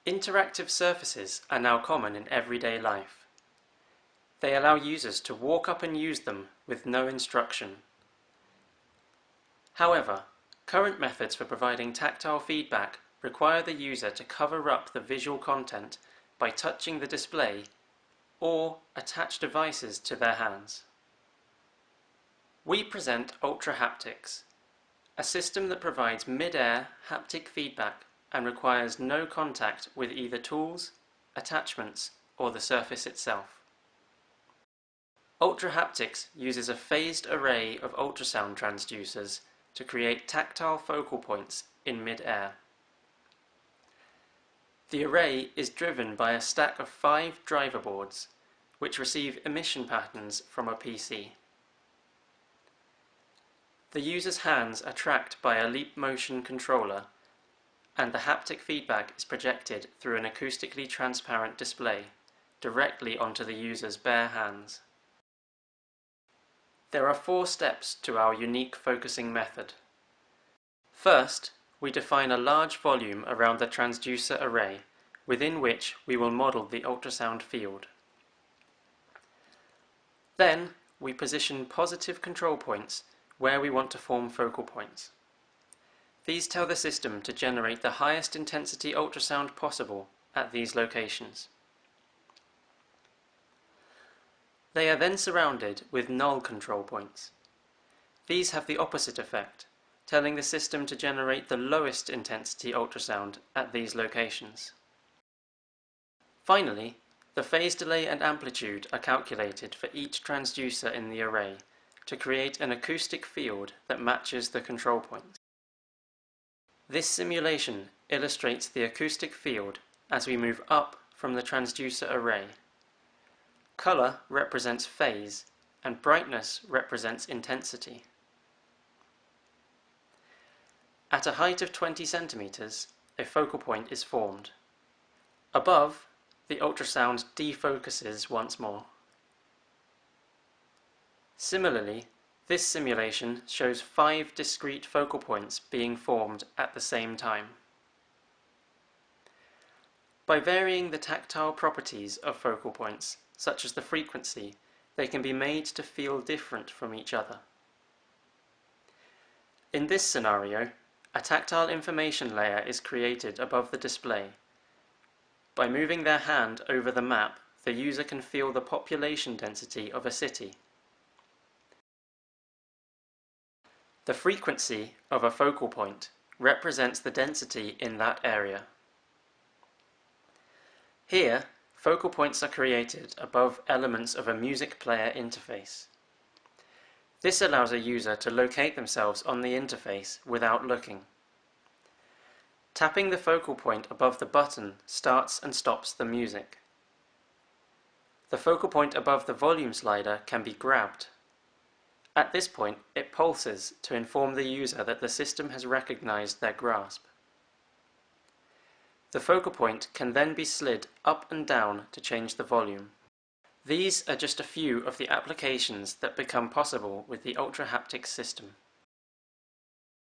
Interactive surfaces are now common in everyday life. They allow users to walk up and use them with no instruction. However, current methods for providing tactile feedback require the user to cover up the visual content by touching the display or attach devices to their hands. We present UltraHaptics, a system that provides mid-air haptic feedback and requires no contact with either tools, attachments, or the surface itself. UltraHaptics uses a phased array of ultrasound transducers to create tactile focal points in mid-air. The array is driven by a stack of 5 driver boards, which receive emission patterns from a PC. The user's hands are tracked by a leap motion controller, and the haptic feedback is projected through an acoustically transparent display directly onto the user's bare hands. There are 4 steps to our unique focusing method. First, we define a large volume around the transducer array, within which we will model the ultrasound field. Then, we position positive control points where we want to form focal points. These tell the system to generate the highest intensity ultrasound possible at these locations. They are then surrounded with null control points. These have the opposite effect, telling the system to generate the lowest intensity ultrasound at these locations. Finally, the phase delay and amplitude are calculated for each transducer in the array to create an acoustic field that matches the control points. This simulation illustrates the acoustic field as we move up from the transducer array. Color represents phase, and brightness represents intensity. At a height of 20 centimeters, a focal point is formed. Above, the ultrasound defocuses once more. Similarly, this simulation shows 5 discrete focal points being formed at the same time. By varying the tactile properties of focal points, such as the frequency, they can be made to feel different from each other. In this scenario, a tactile information layer is created above the display. By moving their hand over the map, the user can feel the population density of a city. The frequency of a focal point represents the density in that area. Here, focal points are created above elements of a music player interface. This allows a user to locate themselves on the interface without looking. Tapping the focal point above the button starts and stops the music. The focal point above the volume slider can be grabbed. At this point, it pulses to inform the user that the system has recognized their grasp. The focal point can then be slid up and down to change the volume. These are just a few of the applications that become possible with the UltraHaptics system.